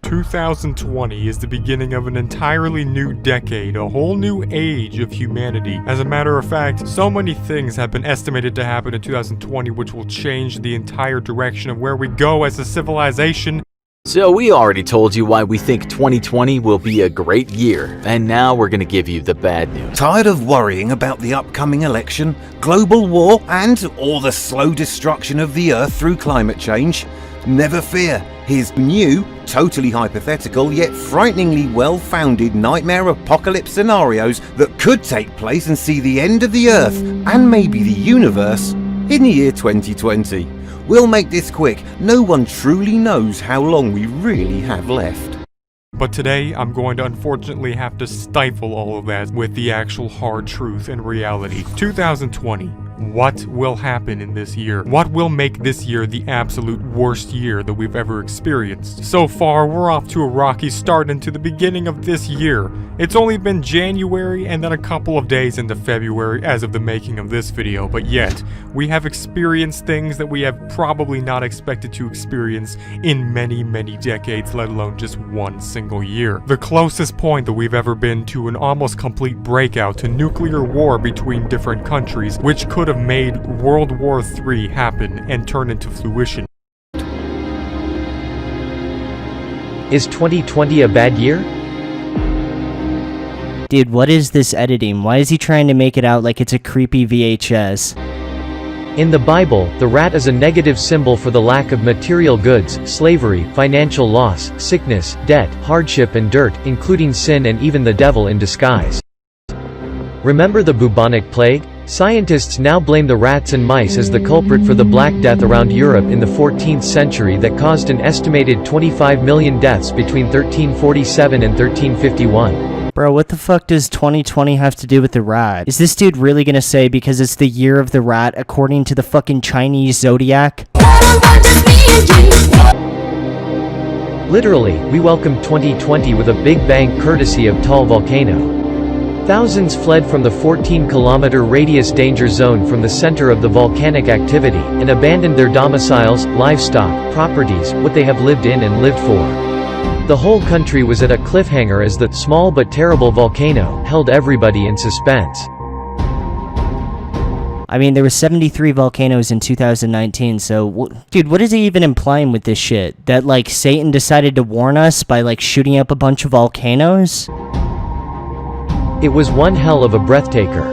2020 is the beginning of an entirely new decade, a whole new age of humanity. As a matter of fact, so many things have been estimated to happen in 2020 which will change the entire direction of where we go as a civilization. So we already told you why we think 2020 will be a great year, and now we're gonna give you the bad news. Tired of worrying about the upcoming election, global war, or the slow destruction of the Earth through climate change? Never fear, here's new, totally hypothetical yet frighteningly well-founded nightmare apocalypse scenarios that could take place and see the end of the Earth, and maybe the universe, in the year 2020. We'll make this quick, no one truly knows how long we really have left. But today, I'm going to unfortunately have to stifle all of that with the actual hard truth and reality. 2020. What will happen in this year? What will make this year the absolute worst year that we've ever experienced? So far, we're off to a rocky start into the beginning of this year. It's only been January and then a couple of days into February as of the making of this video, but yet, we have experienced things that we have probably not expected to experience in many, many decades, let alone just one single year. The closest point that we've ever been to an almost complete breakout to nuclear war between different countries, which could have made World War III happen and turn into fruition. Is 2020 a bad year? Dude, what is this editing? Why is he trying to make it out like it's a creepy VHS? In the Bible, the rat is a negative symbol for the lack of material goods, slavery, financial loss, sickness, debt, hardship and dirt, including sin and even the devil in disguise. Remember the bubonic plague? Scientists now blame the rats and mice as the culprit for the Black Death around Europe in the 14th century that caused an estimated 25 million deaths between 1347 and 1351. Bro, what the fuck does 2020 have to do with the rat? Is this dude really gonna say because it's the year of the rat according to the fucking Chinese zodiac? Literally, we welcome 2020 with a big bang courtesy of Tall Volcano. Thousands fled from the 14-kilometer radius danger zone from the center of the volcanic activity, and abandoned their domiciles, livestock, properties, what they have lived in and lived for. The whole country was at a cliffhanger as the small but terrible volcano held everybody in suspense. I mean, there were 73 volcanoes in 2019, so, dude, what is he even implying with this shit? That, like, Satan decided to warn us by, like, shooting up a bunch of volcanoes? It was one hell of a breathtaker.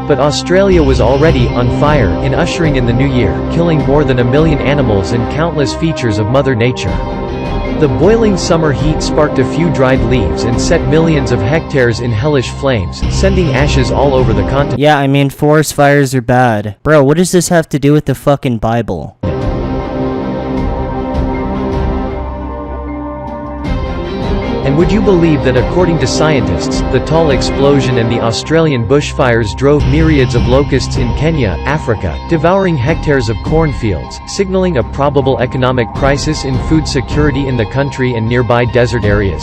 But Australia was already on fire in ushering in the new year, killing more than 1 million animals and countless features of Mother Nature. The boiling summer heat sparked a few dried leaves and set millions of hectares in hellish flames, sending ashes all over the continent. Yeah, I mean, forest fires are bad. Bro, what does this have to do with the fucking Bible? And would you believe that according to scientists, the Tall explosion and the Australian bushfires drove myriads of locusts in Kenya, Africa, devouring hectares of cornfields, signaling a probable economic crisis in food security in the country and nearby desert areas?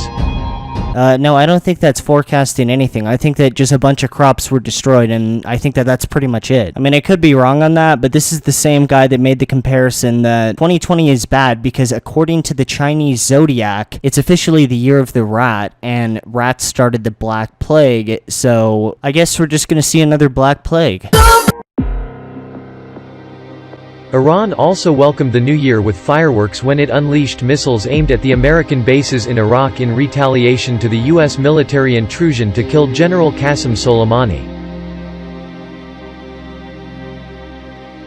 No, I don't think that's forecasting anything. I think that just a bunch of crops were destroyed, and I think that that's pretty much it. I mean, I could be wrong on that, but this is the same guy that made the comparison that 2020 is bad because according to the Chinese zodiac, it's officially the year of the rat, and rats started the Black Plague, so I guess we're just gonna see another Black Plague. Iran also welcomed the new year with fireworks when it unleashed missiles aimed at the American bases in Iraq in retaliation to the U.S. military intrusion to kill General Qasem Soleimani.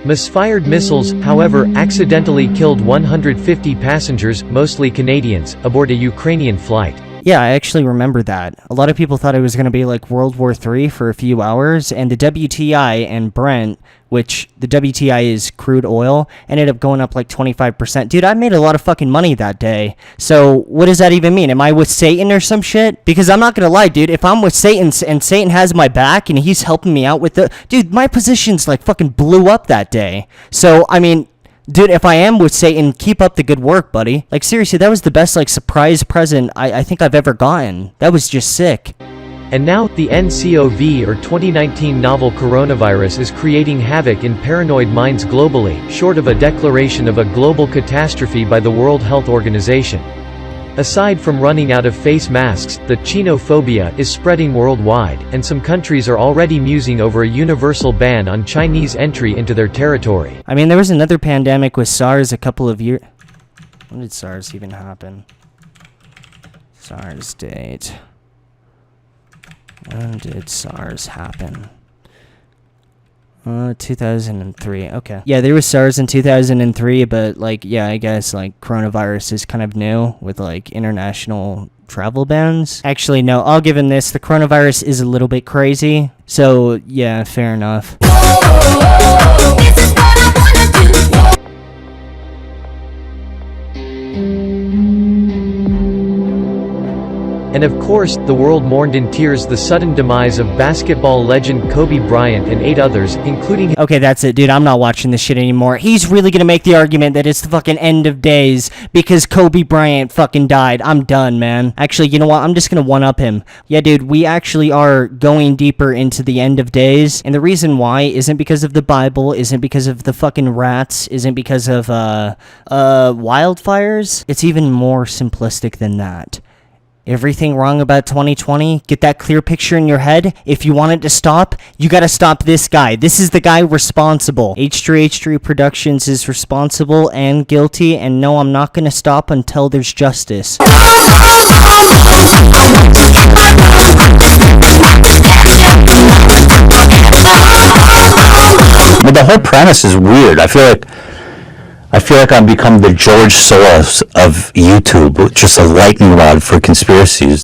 Misfired missiles, however, accidentally killed 150 passengers, mostly Canadians, aboard a Ukrainian flight. Yeah, I actually remember that. A lot of people thought it was going to be like World War III for a few hours, and the WTI and Brent, which the WTI is crude oil, ended up going up like 25%. Dude, I made a lot of fucking money that day. So what does that even mean? Am I with Satan or some shit? Because I'm not going to lie, dude, if I'm with Satan and Satan has my back and he's helping me out with the... Dude, my positions like fucking blew up that day. So, I mean... Dude, if I am with Satan, keep up the good work, buddy. Like, seriously, that was the best, like, surprise present I think I've ever gotten. That was just sick. And now, the nCoV or 2019 novel coronavirus is creating havoc in paranoid minds globally, short of a declaration of a global catastrophe by the World Health Organization. Aside from running out of face masks, the Chinophobia is spreading worldwide, and some countries are already musing over a universal ban on Chinese entry into their territory. I mean, there was another pandemic with SARS a couple of years... When did SARS even happen? SARS date. When did SARS happen? 2003. Okay. Yeah, there was SARS in 2003, but like, yeah, I guess like coronavirus is kind of new with like international travel bans. Actually, no, I'll give him this. The coronavirus is a little bit crazy. So, yeah, fair enough. And of course, the world mourned in tears the sudden demise of basketball legend Kobe Bryant and 8 others, including... Okay, that's it, dude. I'm not watching this shit anymore. He's really gonna make the argument that it's the fucking end of days because Kobe Bryant fucking died. I'm done, man. Actually, you know what? I'm just gonna one-up him. Yeah, dude, we actually are going deeper into the end of days, and the reason why isn't because of the Bible, isn't because of the fucking rats, isn't because of, wildfires. It's even more simplistic than that. Everything wrong about 2020? Get that clear picture in your head? If you want it to stop, you gotta stop this guy. This is the guy responsible. H3H3 Productions is responsible and guilty, and no, I'm not gonna stop until there's justice. But the whole premise is weird. I feel like I've become the George Soros of YouTube, just a lightning rod for conspiracies.